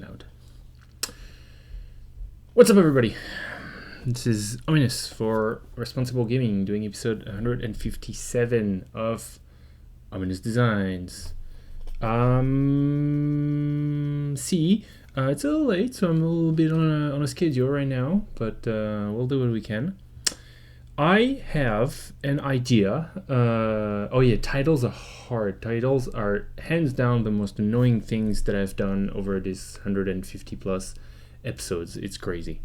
loud. What's up, everybody? This is Ominous for Responsible Gaming, doing episode 157 of Ominous Designs. It's a little late, so I'm a little bit on a schedule right now, but we'll do what we can. I have an idea. Titles are hard. Titles are hands down the most annoying things that I've done over this 150 plus episodes. It's crazy.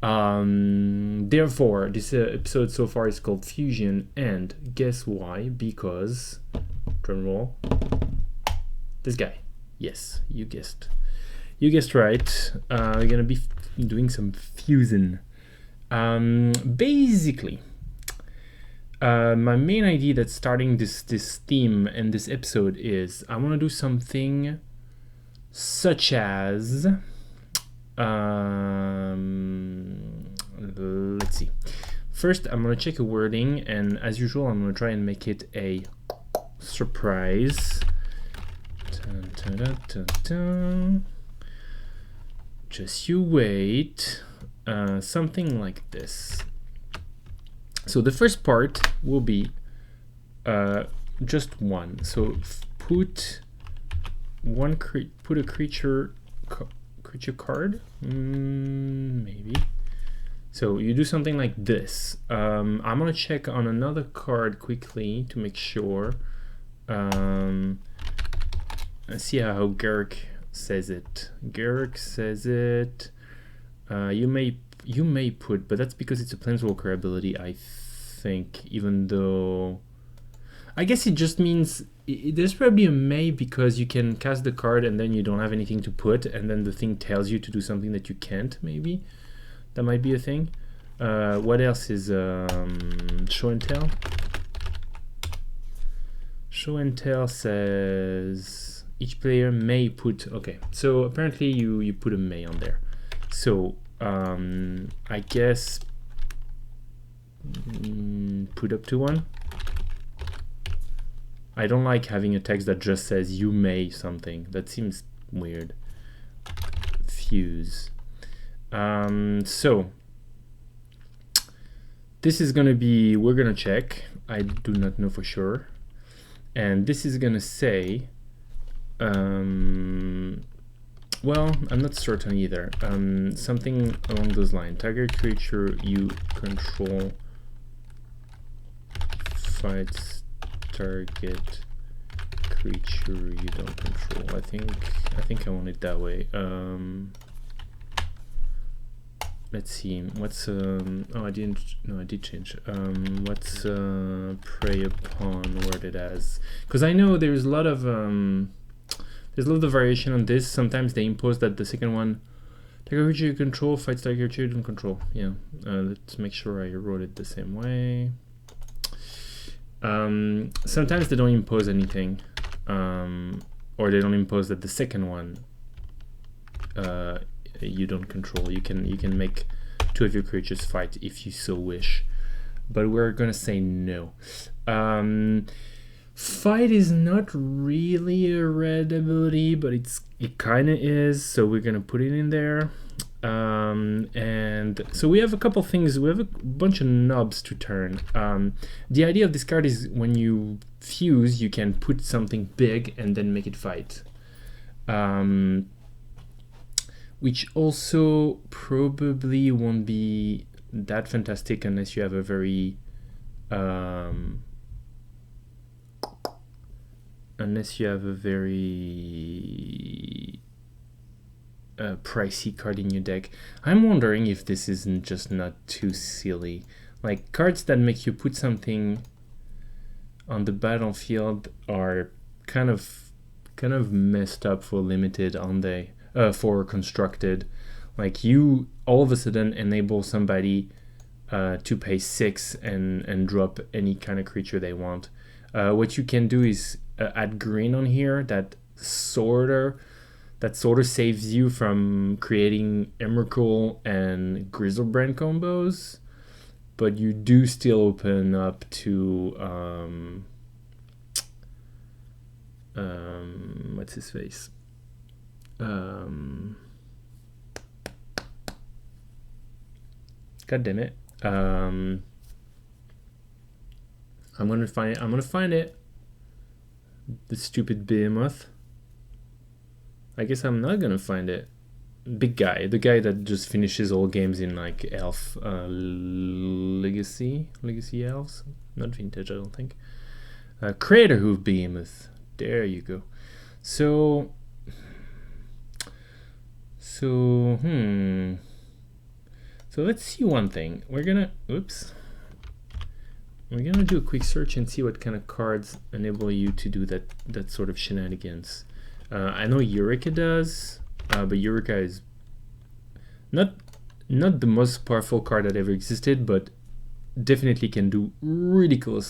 Therefore, this episode so far is called Fusion, and guess why? Because, drumroll, this guy. Yes, you guessed right. We're gonna be doing some fusion. Basically, my main idea that's starting this theme and this episode is I want to do something such as let's see. First, I'm gonna check a wording, and as usual, I'm gonna try and make it a surprise. Dun, dun, dun, dun, dun. Just you wait. Something like this. So the first part will be just one. So put a creature card, maybe. So you do something like this. I'm gonna check on another card quickly to make sure. Let's see how Garrick says it. Garrick says it. You may put, but that's because it's a planeswalker ability, I think, even though I guess it just means there's probably a may because you can cast the card and then you don't have anything to put, and then the thing tells you to do something that you can't. Maybe that might be a thing. What else is show and tell? Show and tell says each player may put. Okay, so apparently you put a may on there. So I guess put up to one. I don't like having a text that just says you may something. That seems weird. Fuse. So this is gonna be, we're gonna check. I do not know for sure. And this is gonna say well, I'm not certain either. Something along those lines. Target creature you control fights target creature you don't control. I think I want it that way. Let's see. What's I did change. What's prey upon worded as? Because I know there's a lot of variation on this. Sometimes they impose that the second one, target creature you control fights target creature you don't control. Yeah, let's make sure I wrote it the same way. Sometimes they don't impose anything, or they don't impose that the second one you don't control. You can make two of your creatures fight if you so wish, but we're gonna say no. Fight is not really a red ability, but it kind of is, so we're gonna put it in there. And so we have a couple things. We have a bunch of knobs to turn. The idea of this card is when you fuse, you can put something big and then make it fight. Which also probably won't be that fantastic unless you have a very pricey card in your deck. I'm wondering if this isn't just not too silly. Like, cards that make you put something on the battlefield are kind of messed up for limited, aren't they? For constructed. Like, you all of a sudden enable somebody to pay 6 and drop any kind of creature they want. What you can do is add green on here that sort of saves you from creating Emrakul and Grizzlebrand combos, but you do still open up to what's his face? God damn it. I'm gonna find it. The stupid behemoth. I guess I'm not gonna find it. Big guy, the guy that just finishes all games in like Elf, Legacy Elves, not Vintage, I don't think. Creator Hoof Behemoth. There you go. So let's see one thing. We're gonna do a quick search and see what kind of cards enable you to do that sort of shenanigans. I know Eureka does, but Eureka is not the most powerful card that ever existed, but definitely can do ridiculous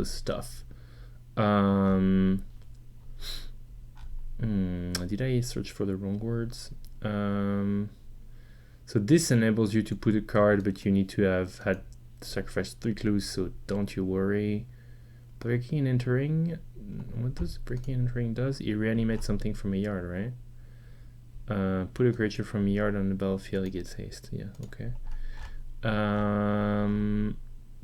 stuff. Did I search for the wrong words? So this enables you to put a card, but you need to have had sacrificed 3 clues, so don't you worry. Breaking and entering. What does breaking and entering does? It reanimates something from a yard, right? Put a creature from a yard on the battlefield, it gets haste. Yeah, okay.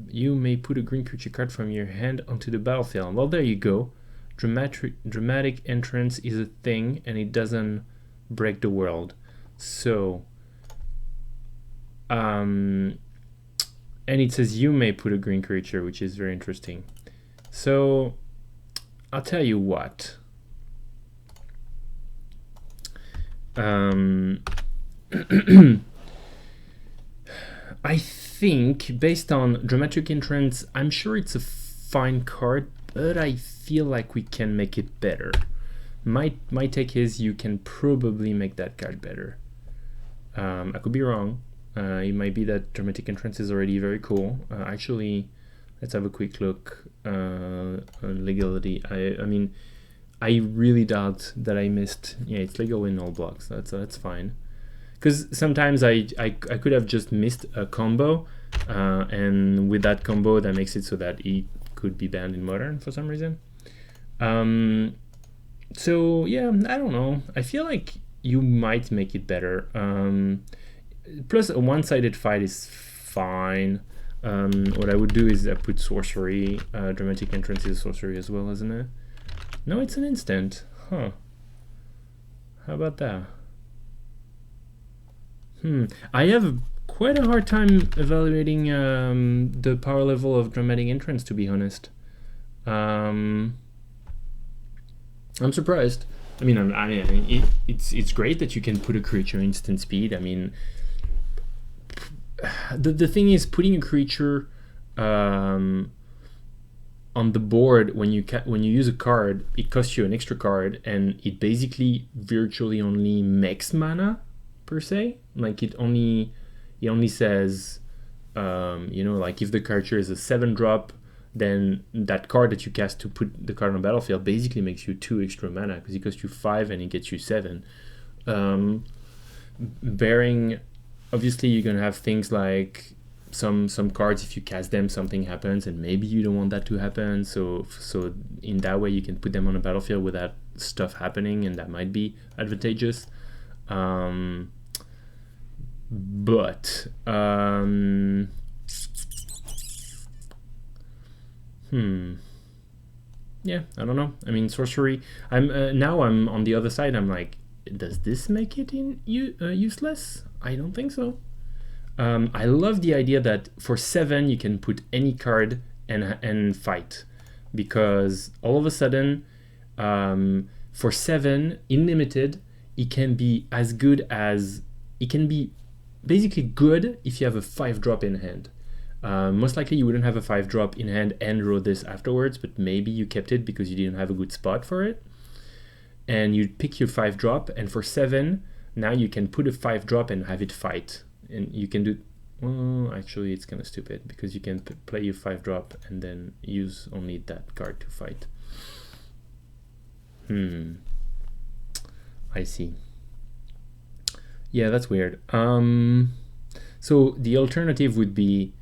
You may put a green creature card from your hand onto the battlefield. Well, there you go. Dramatic entrance is a thing, and it doesn't break the world. So, and it says you may put a green creature, which is very interesting. So, I'll tell you what. I think, based on Dramatic Entrance, I'm sure it's a fine card, but I feel like we can make it better. My take is you can probably make that card better. I could be wrong. It might be that Dramatic Entrance is already very cool. Actually, let's have a quick look on legality. I mean, I really doubt that I missed. Yeah, it's legal in all blocks. That's fine. Because sometimes I could have just missed a combo, and with that combo, that makes it so that it could be banned in Modern for some reason. So yeah, I don't know. I feel like you might make it better. Plus, a one-sided fight is fine. What I would do is I put sorcery. Dramatic Entrance is sorcery as well, isn't it? No, it's an instant. Huh. How about that? I have quite a hard time evaluating the power level of Dramatic Entrance, to be honest. I'm surprised. I mean, it's great that you can put a creature instant speed. I mean, the thing is, putting a creature on the board when you use a card, it costs you an extra card, and it basically virtually only makes mana per se. Like it only says, like if the creature is a 7-drop, then that card that you cast to put the card on the battlefield basically makes you 2 extra mana because it costs you 5 and it gets you 7. Obviously you're gonna have things like some cards, if you cast them, something happens, and maybe you don't want that to happen. So in that way you can put them on a battlefield without stuff happening, and that might be advantageous. Yeah, I don't know. I mean, sorcery. I'm on the other side. I'm like, does this make it useless? I don't think so. I love the idea that for 7 you can put any card and fight, because all of a sudden, for 7 in limited, it can be as good as it can be. Basically good if you have a 5-drop in hand. Most likely you wouldn't have a 5-drop in hand and draw this afterwards, but maybe you kept it because you didn't have a good spot for it. And you'd pick your 5-drop, and for 7, now you can put a 5-drop and have it fight. And you can do... Well, actually it's kind of stupid because you can play your 5-drop and then use only that card to fight. I see. Yeah, that's weird. So the alternative would be,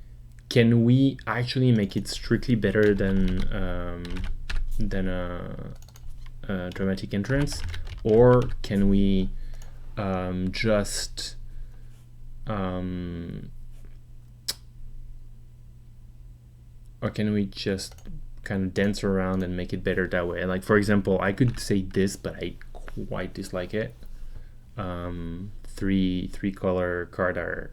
can we actually make it strictly better than Dramatic Entrance, or can we just or can we just kind of dance around and make it better that way? Like, for example, I could say this, but I quite dislike it. Three color card are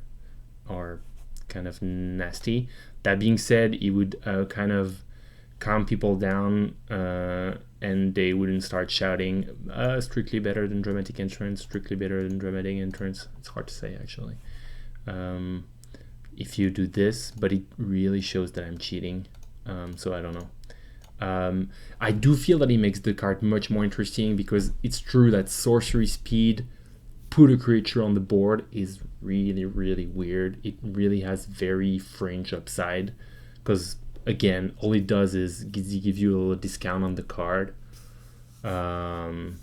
kind of nasty. That being said, it would kind of calm people down, and they wouldn't start shouting, strictly better than dramatic entrance, strictly better than dramatic entrance. It's hard to say, actually. If you do this, but it really shows that I'm cheating. So I don't know. I do feel that it makes the card much more interesting, because it's true that sorcery speed, put a creature on the board, is really, really weird. It really has very fringe upside, because again, all it does is give you a little discount on the card. And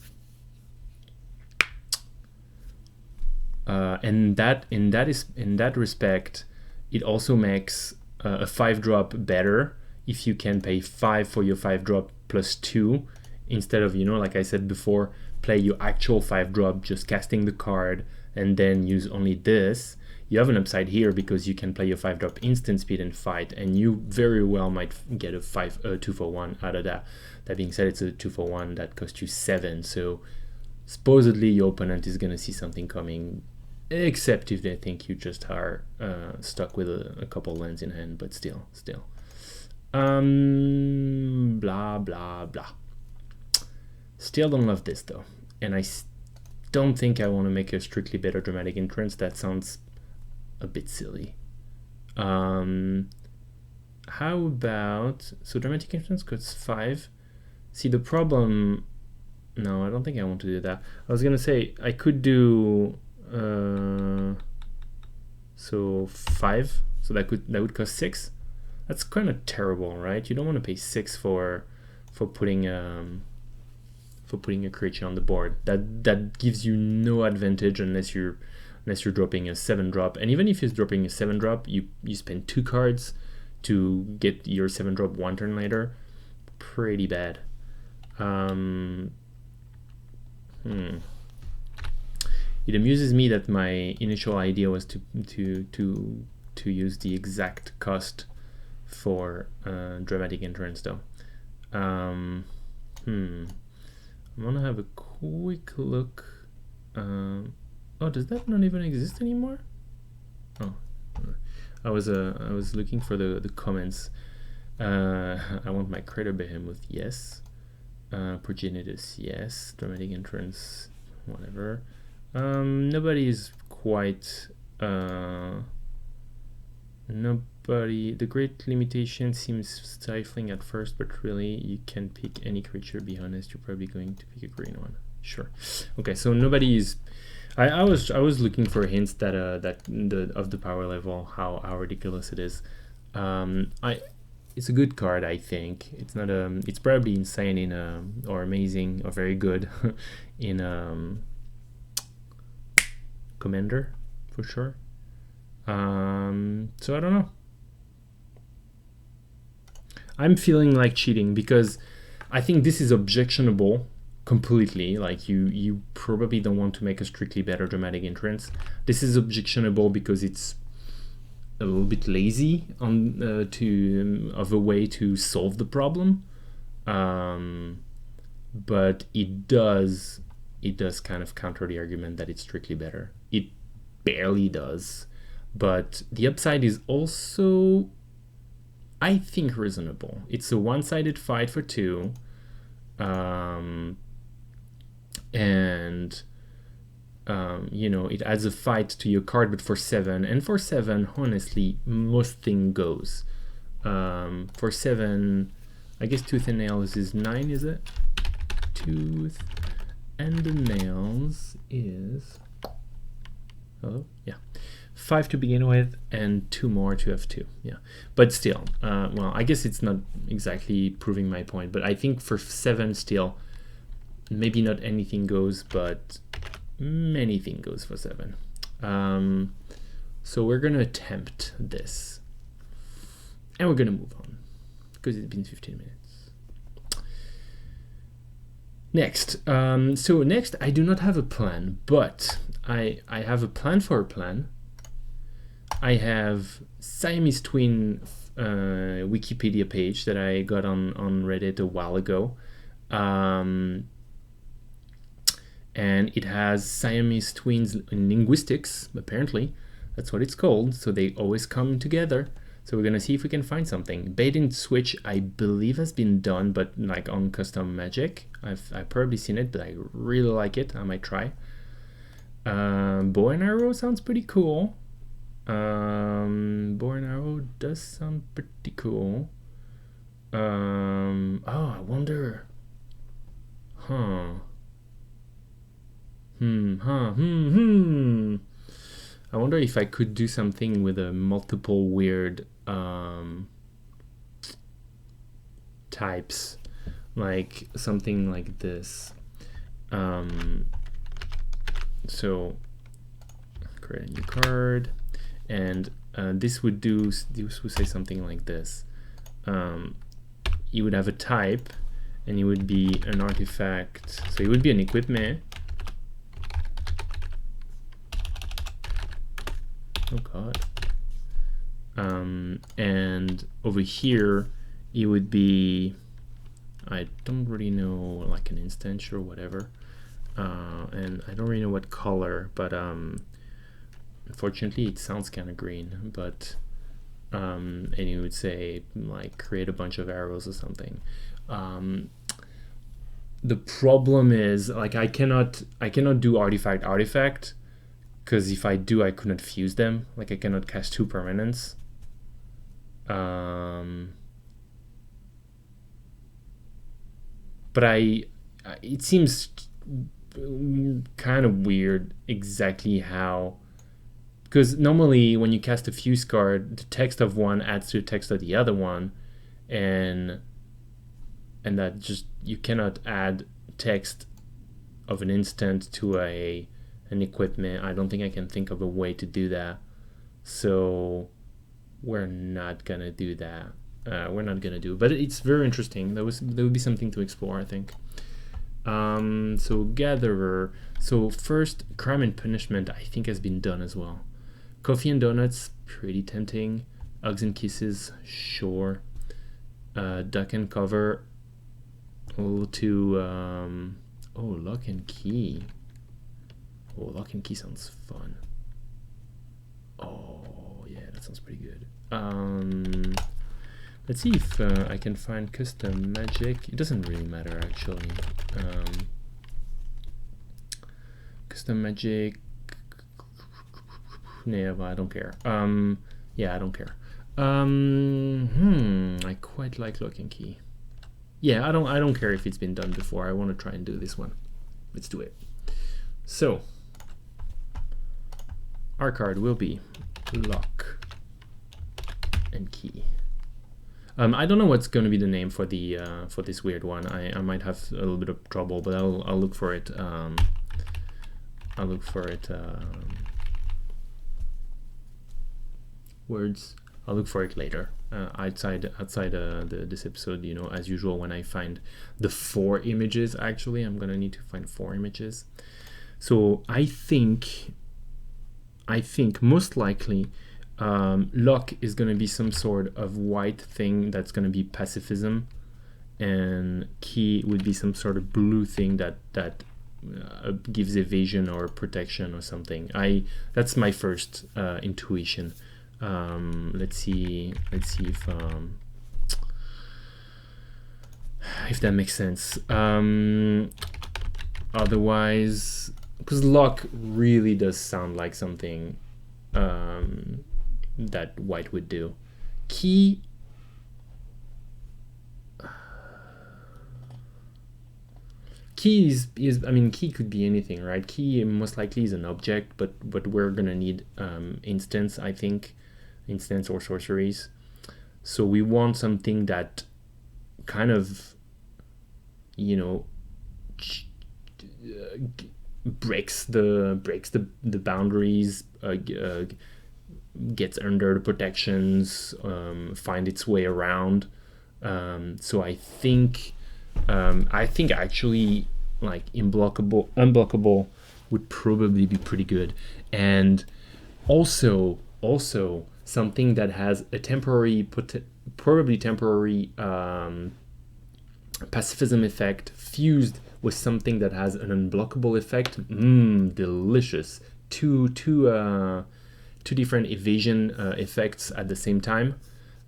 that in that respect, it also makes a 5-drop better if you can pay 5 for your 5-drop plus 2, instead of, like I said before, play your actual 5-drop, just casting the card, and then use only this. You have an upside here because you can play your 5-drop instant speed and fight, and you very well might get a 2-for-1 out of that. That being said, it's a 2-for-1 that costs you 7, so supposedly your opponent is gonna see something coming, except if they think you just are stuck with a couple lands in hand, but still. Blah, blah, blah. Still don't love this, though. And I don't think I want to make a strictly better dramatic entrance. That sounds a bit silly. How about... So dramatic entrance costs 5. See, the problem... No, I don't think I want to do that. I was going to say, I could do... so 5. So that would cost 6. That's kind of terrible, right? You don't want to pay 6 for putting a creature on the board. That gives you no advantage unless you're dropping a 7-drop. And even if you're dropping a 7-drop, you spend 2 cards to get your 7-drop 1 turn later. Pretty bad. It amuses me that my initial idea was to use the exact cost for dramatic entrance, though. I'm gonna have a quick look. Oh, does that not even exist anymore? Oh, I was looking for the comments. I want my Crater Behemoth, yes. Progenitus, yes. Dramatic entrance, whatever. Nobody is quite. Nobody. The great limitation seems stifling at first, but really you can pick any creature. Be honest, you're probably going to pick a green one. Sure. Okay, so nobody is. I was looking for hints that of the power level, how ridiculous it is. It's a good card, I think. It's not it's probably insane in or amazing or very good in Commander for sure. So I don't know. I'm feeling like cheating because I think this is objectionable completely. Like you probably don't want to make a strictly better dramatic entrance. This is objectionable because it's a little bit lazy on of a way to solve the problem, but it does kind of counter the argument that it's strictly better. It barely does, but the upside is also, I think, reasonable. It's a one-sided fight for 2, and it adds a fight to your card, but for 7. And for 7, honestly, most thing goes. For 7, I guess Tooth and Nails is 9, is it? Tooth and the Nails is... Hello? Yeah. 5 to begin with, and 2 more to have 2. Yeah. But still, well, I guess it's not exactly proving my point, but I think for 7 still, maybe not anything goes, but many things goes for 7. So we're gonna attempt this, and we're gonna move on because it's been 15 minutes. Next, so next I do not have a plan, but I have a plan for a plan. I have Siamese twin Wikipedia page that I got on Reddit a while ago. And it has Siamese twins in linguistics, apparently. That's what it's called. So they always come together. So we're gonna see if we can find something. Bait and switch, I believe, has been done, but like on custom magic. I've probably seen it, but I really like it. I might try. Bow and arrow sounds pretty cool. Bow and arrow does sound pretty cool. Oh, I wonder. I wonder if I could do something with a multiple weird types, like something like this. So create a new card, and this would say something like this. You would have a type, and it would be an artifact. So it would be an equipment. Oh god. And over here it would be, I don't really know, like an instance or whatever. And I don't really know what color, but unfortunately it sounds kind of green, but and it would say like create a bunch of arrows or something. The problem is, like, I cannot do artifact, because if I do, I couldn't fuse them. Like, I cannot cast two permanents. But it seems kind of weird exactly how, because normally when you cast a fuse card, the text of one adds to the text of the other one, and that just, you cannot add text of an instant to an equipment. I don't think I can think of a way to do that, so we're not gonna do that. But it's very interesting. There would be something to explore, I think. So gatherer. So first, crime and punishment, I think, has been done as well. Coffee and donuts, pretty tempting. Hugs and kisses, sure. Duck and cover. Lock and key. Oh, lock and key sounds fun. Oh yeah, that sounds pretty good. Let's see if I can find custom magic. It doesn't really matter, actually. Custom magic. Yeah, but I don't care. Yeah, I don't care. I quite like lock and key. Yeah, I don't care if it's been done before. I want to try and do this one. Let's do it. So our card will be lock and key. I don't know what's going to be the name for the for this weird one. I might have a little bit of trouble, but I'll look for it. I'll look for it. Words. I'll look for it later. Outside this episode, you know, as usual, when I find the 4 images, actually, I'm gonna need to find 4 images. So I think most likely lock is gonna be some sort of white thing that's gonna be pacifism, and key would be some sort of blue thing that gives evasion or protection or something. That's my first intuition. Let's see if that makes sense. Otherwise, because lock really does sound like something that white would do. Key, is I mean, key could be anything, right? Key most likely is an object, but we're gonna need instance, I think. Instance or sorceries. So we want something that kind of, you know, breaks the boundaries, gets under the protections, find its way around. So I think actually, like unblockable would probably be pretty good. And also something that has a temporary, probably temporary pacifism effect fused with something that has an unblockable effect. Delicious. Two different evasion effects at the same time.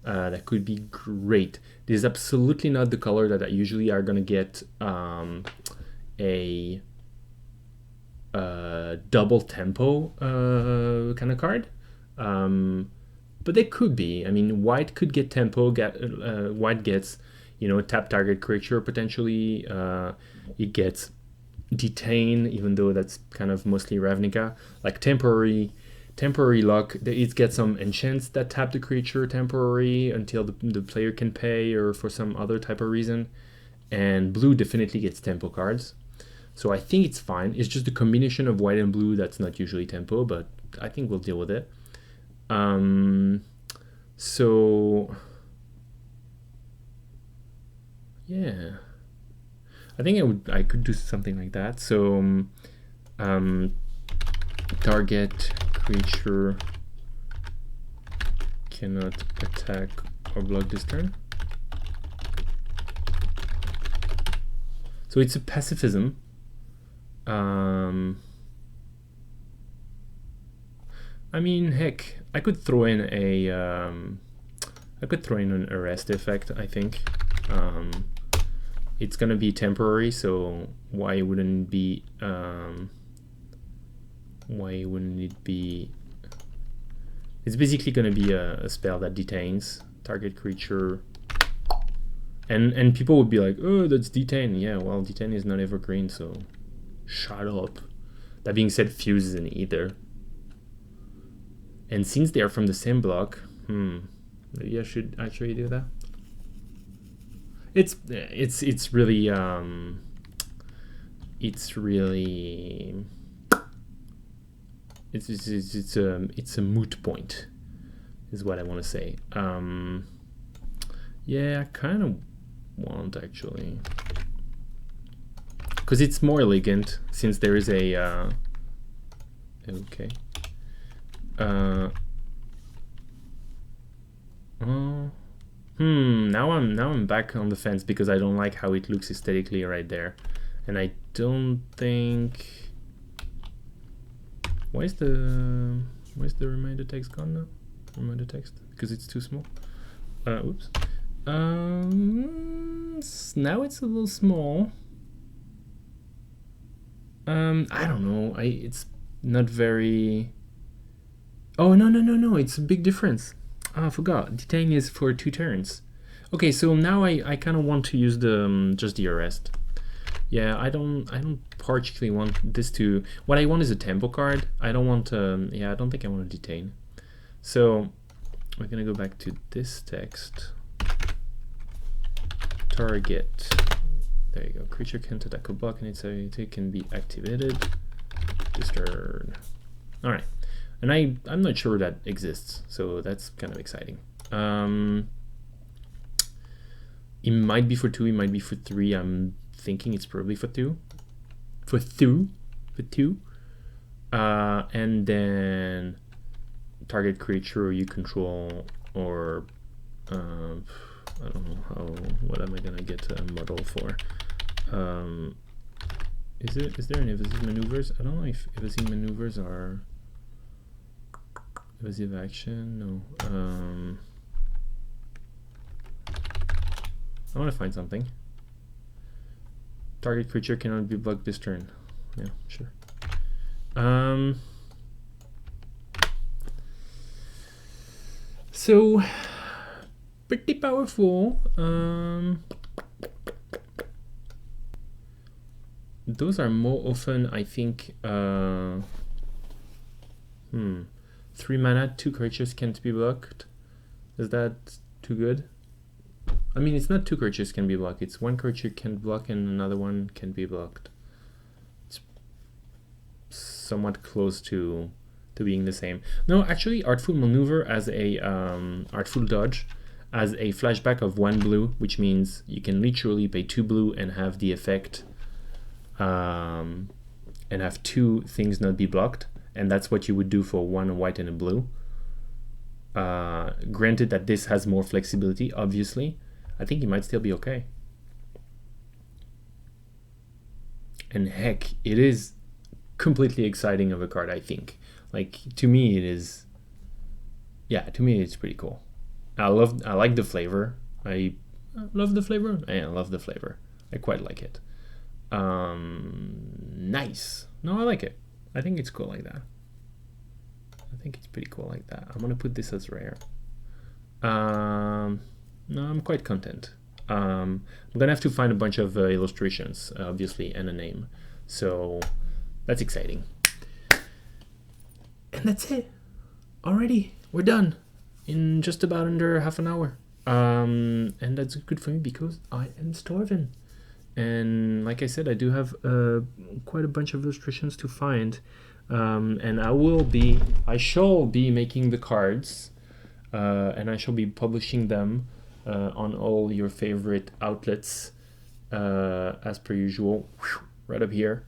That could be great. This is absolutely not the color that I usually are gonna get a double tempo kind of card. But they could be. I mean, white could get tempo. White gets, tap target creature potentially. It gets detain, even though that's kind of mostly Ravnica. Like temporary luck. It gets some enchants that tap the creature temporary until the player can pay or for some other type of reason. And blue definitely gets tempo cards. So I think it's fine. It's just the combination of white and blue that's not usually tempo, but I think we'll deal with it. So yeah, I think I could do something like that. So target creature cannot attack or block this turn. So it's a pacifism. I mean, heck, I could throw in an arrest effect. I think it's gonna be temporary, so why wouldn't it be? It's basically gonna be a spell that detains target creature, and people would be like, oh, that's detain. Yeah, well, detain is not evergreen, so shut up. That being said, fuse isn't either. And since they are from the same block, maybe I should actually do that. It's really it's a moot point, is what I want to say. Yeah, I kind of want actually, because it's more elegant since there is a okay. Now I'm back on the fence because I don't like how it looks aesthetically right there, and I don't think. Why is the reminder text gone now? Reminder text because it's too small. Oops. Now it's a little small. I don't know. It's not very. Oh, no, it's a big difference. Oh, I forgot. Detain is for 2 turns. Okay, so now I kind of want to use the just the arrest. Yeah, I don't particularly want this to. What I want is a tempo card. I don't want yeah, I don't think I want to detain. So we're gonna go back to this text. Target. There you go. Creature can't attack or block, and its ability can be activated. This turn. All right. And I'm not sure that exists, so that's kind of exciting. It might be for 2, it might be for 3. I'm thinking it's probably for 2. For 2. And then target creature you control, or I don't know what am I gonna get a model for? Is there any evasive maneuvers? I don't know if evasive maneuvers are evasive action. No. I want to find something. Target creature cannot be blocked this turn. Yeah, sure. So pretty powerful. Those are more often, I think. 3 mana, 2 creatures can't be blocked. Is that too good? I mean, it's not 2 creatures can be blocked. It's 1 creature can block and another one can be blocked. It's somewhat close to being the same. No, actually, Artful Maneuver as a Artful Dodge as a flashback of 1 blue, which means you can literally pay 2 blue and have the effect and have two things not be blocked, and that's what you would do for one, a white and a blue. Granted that this has more flexibility, obviously, I think it might still be okay. And heck, it is completely exciting of a card, I think. Like, to me, it is. Yeah, to me, it's pretty cool. I like the flavor. I love the flavor. I love the flavor. I quite like it. Nice. No, I like it. I think it's cool like that. I think it's pretty cool like that. I'm gonna put this as rare. No, I'm quite content. I'm gonna have to find a bunch of illustrations, obviously, and a name. So that's exciting. And that's it. Already, we're done in just about under half an hour. And that's good for me because I am starving. And like I said, I do have quite a bunch of illustrations to find. And I shall be making the cards, and I shall be publishing them on all your favorite outlets, as per usual, right up here.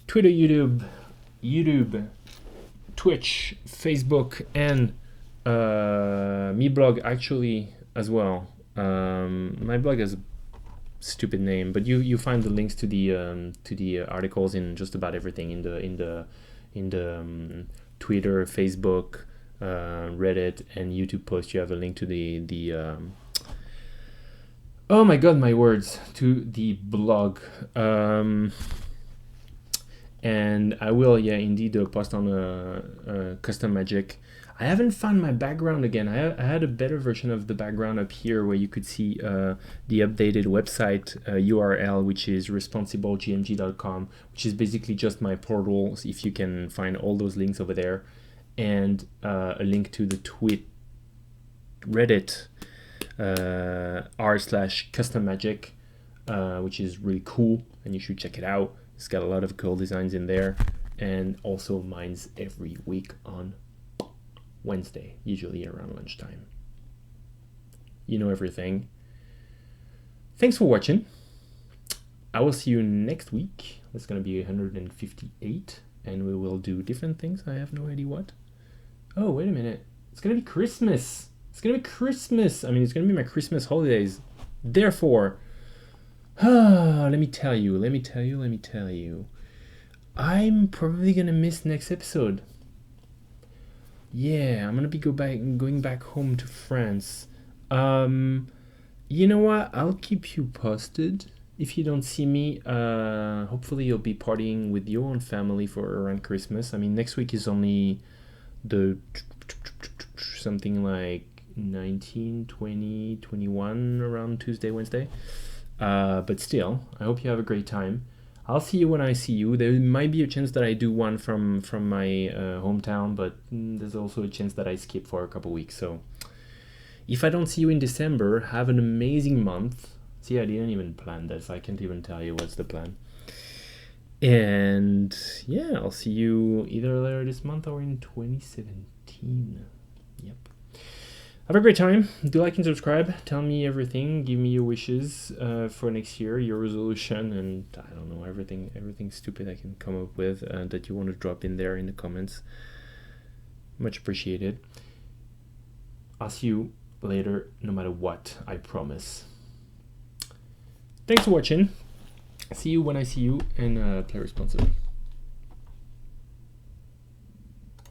Twitter, YouTube, Twitch, Facebook, and me blog actually as well. My blog has a stupid name, but you find the links to the articles in just about everything in the Twitter, Facebook, Reddit, and YouTube post. You have a link to the oh my god, my words, to the blog. And I will, indeed, post on Custom Magic. I haven't found my background again. I had a better version of the background up here where you could see the updated website URL, which is responsiblegmg.com, which is basically just my portal. So if you can find all those links over there, and a link to the Reddit r/custom magic, which is really cool, and you should check it out. It's got a lot of cool designs in there, and also mine's every week on Wednesday, usually around lunchtime. You know everything. Thanks for watching. I will see you next week. It's going to be 158, and we will do different things. I have no idea what. Oh, wait a minute. It's going to be Christmas. It's going to be Christmas. I mean, it's going to be my Christmas holidays. Therefore, let me tell you. I'm probably going to miss next episode. Yeah, I'm gonna be going back home to France. You know what? I'll keep you posted. If you don't see me, hopefully you'll be partying with your own family for around Christmas. I mean, next week is only the something like 19, 20, 21 around Tuesday, Wednesday. But still, I hope you have a great time. I'll see you when I see you. There might be a chance that I do one from my hometown, but there's also a chance that I skip for a couple weeks. So if I don't see you in December, have an amazing month. See, I didn't even plan this. I can't even tell you what's the plan. And yeah, I'll see you either later this month or in 2017. Yep. Have a great time. Do like and subscribe. Tell me everything. Give me your wishes for next year, your resolution, and I don't know, everything stupid I can come up with that you want to drop in there in the comments. Much appreciated. I'll see you later, no matter what, I promise. Thanks for watching. See you when I see you, and play responsibly.